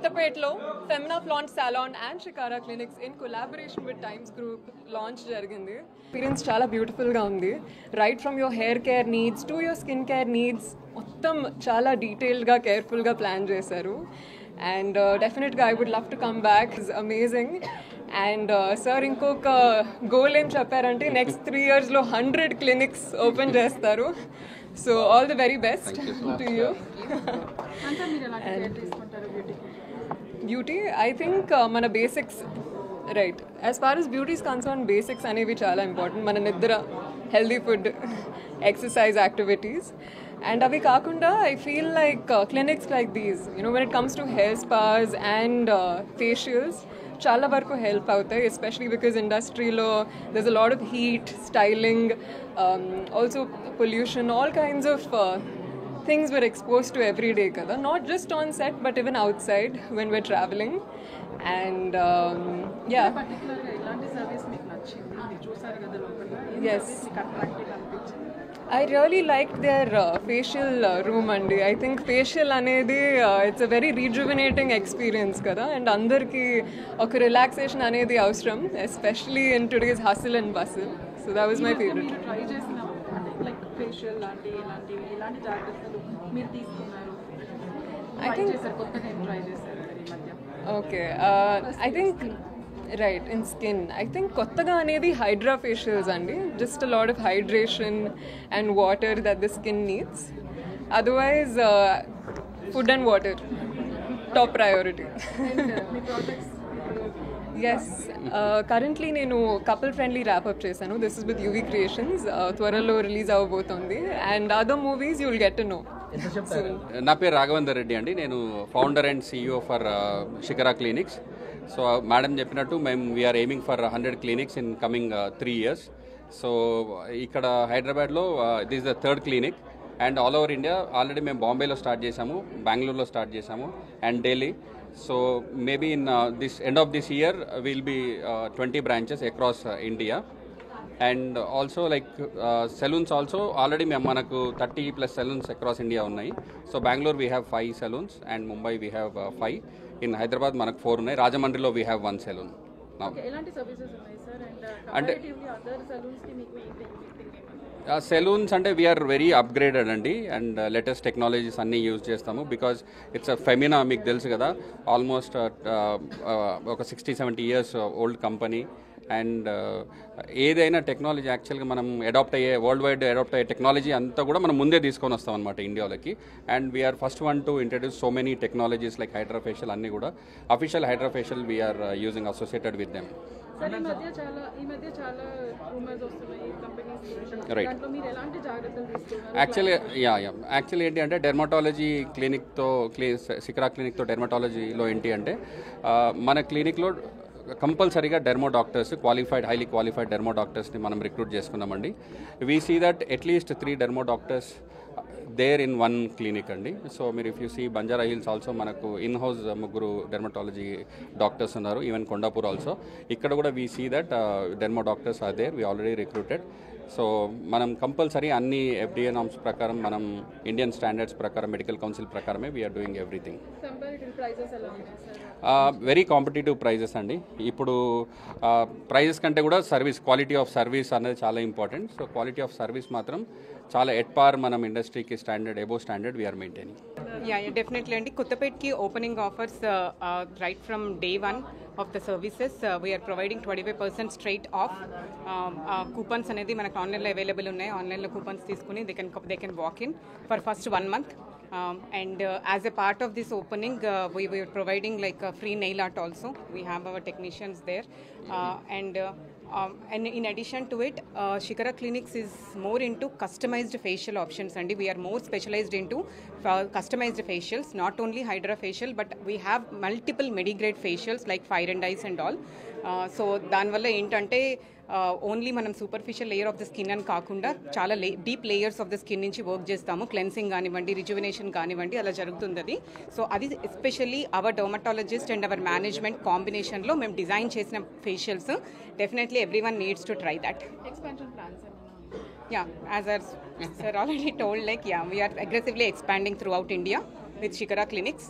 కొత్తపేటలో Femina Flaunt salon and Shikara clinics in collaboration with Times Group launch జరిగింది. Experience చాలా బ్యూటిఫుల్గా ఉంది. Right from your hair care needs to your skin care needs మొత్తం చాలా డీటెయిల్డ్గా కేర్ఫుల్గా ప్లాన్ చేశారు. అండ్ డెఫినెట్గా I would love to come back. It's amazing. And sir ఇంకొక గోల్ ఏం చెప్పారంటే నెక్స్ట్ 3 yearsలో 100 క్లినిక్స్ ఓపెన్ చేస్తారు. So all the very best to you. Beauty I think మన basics right as far as beauty is concern basics అనేవి చాలా important. మన నిద్ర, healthy food, exercise activities. And అవి కాకుండా I feel like clinics like these when it comes to hair spas and facials చాలా వరకు help అవుతాయి, ఎస్పెషలీ బికాజ్ ఇండస్ట్రీలో there's a lot of heat, styling, also pollution, all kinds of things we're exposed to every day kada, not just on set but even outside when we're traveling. And yeah, yes, I really liked their facial room andi. I think facial anedi it's a very rejuvenating experience kada, and andarki oka relaxation anedi avasram, especially in today's hustle and bustle. So that was my favorite. try chesina like facial lanti elanti jagratalu meer teeskunnaru. I think chesaru kottaga em try chesaru ee madhya. Okay, I think right in skin I think kottaga anedi hydra facials andi, just a lot of hydration and water that the skin needs. Otherwise food and water top priority. And me products yes, currently నేను couple friendly wrap up చేశాను. This is with UV Creations. త్వరలో release అవబోతుంది. And other movies you will get to know soon. నా పేరు రాఘవేందర్ రెడ్డి అండి. నేను founder and CEO for Shikara clinics. So madam చెప్పినట్టు we are aiming for 100 clinics in coming 3 years. So ఇక్కడ హైదరాబాద్లో this is the 3rd clinic. And all over India already మేము బాంబేలో start చేసాము, బెంగళూరులో స్టార్ట్ చేసాము, and Delhi. So maybe in this end of this year will be 20 branches across India. And also like salons also already మనకు 30+ salons across India ఉన్నాయి. So Bengaluru we have 5 salons and Mumbai we have 5. In Hyderabad మనకు 4 ఉన్నాయి. రాజమండ్రిలో we have 1 salon. ఎలాంటి services ఉన్నాయి sir? And comparatively other saloons కి మీకు ఏంటి సెలూన్స్ అంటే వీఆర్ వెరీ అప్గ్రేడెడ్ అండి. అండ్ లేటెస్ట్ టెక్నాలజీస్ అన్నీ యూజ్ చేస్తాము బికాజ్ ఇట్స్ అ ఫెమినా, మీకు తెలుసు కదా, ఆల్మోస్ట్ ఒక 60-70 years ఓల్డ్ కంపెనీ. అండ్ ఏదైనా టెక్నాలజీ యాక్చువల్గా మనం వరల్డ్ వైడ్ అడాప్ట్ అయ్యే టెక్నాలజీ అంతా కూడా మనం ముందే తీసుకొని వస్తాం అనమాట ఇండియాలోకి. And we are first one to introduce so many technologies like hydra facial, అన్నీ కూడా official hydra facial we are using associated with them. Sir ఈ మధ్య చాలా రూమర్స్ వస్తున్నాయి కంపెనీస్. రైట్. దాంట్లో మీరు ఎలాంటి జాగ్రత్తలు తీసుకున్నారు? యాక్చువల్లీ ఏంటి అంటే డెర్మటాలజీ క్లినిక్తో షికారా క్లినిక్తో డెర్మటాలజీలో ఏంటి అంటే మన క్లినిక్లో కంపల్సరీగా dermo doctors, highly qualified dermo డాక్టర్స్ని మనం రిక్రూట్ చేసుకున్నామండి. We see that at least 3 dermo doctors there in 1 clinic అండి. సో మీరు if you see Banjara Hills also మనకు ఇన్ హౌస్ 3 డెర్మటాలజీ డాక్టర్స్ ఉన్నారు. Even Kondapur also. ఇక్కడ కూడా we see that dermo doctors are there. We already recruited. So మనం compulsory అన్ని FDA norms ప్రకారం, మనం ఇండియన్ స్టాండర్డ్స్ ప్రకారం, మెడికల్ కౌన్సిల్ ప్రకారమే we are doing everything. Comparative prices ఎలా ఉన్నాయి సార్? వెరీ కాంపిటేటివ్ ప్రైజెస్ అండి. ఇప్పుడు ప్రైజెస్ కంటే కూడా సర్వీస్, క్వాలిటీ ఆఫ్ సర్వీస్ అనేది చాలా important. So quality of service మాత్రం చాలా ఎట్ పార్ మనం ఇండస్ట్రీకి standard, above standard we are maintaining. Yeah, definitely అండి. కొత్తపేట్కి opening offers right from day 1 of the services. We are providing 25% straight off. Coupons అనేది మనకు ఆన్లైన్లో అవైలబుల్ ఉన్నాయి. ఆన్లైన్లో కూపన్స్ తీసుకుని they can walk in for first 1 month. And as a part of this opening, we are providing like a free nail art also. We have our technicians there. And in addition to it, Shikara Clinics is more into customized facial options, and we are more specialized into customized facials, not only Hydra facial, but we have multiple medigrade facials like fire and ice and all. So danvalla entante only మనం superficial layer of the skin అని కాకుండా చాలా deep layers of the skin నుంచి work చేస్తాము. Cleansing కానివ్వండి, rejuvenation కానివ్వండి, అలా జరుగుతుంది అది. సో అది especially our dermatologist and our management కాంబినేషన్లో మేము డిజైన్ చేసిన facials. Definitely every one needs to try that. Expansion plans Yeah, as our sir already told, like we are aggressively expanding throughout India with Shikara Clinics.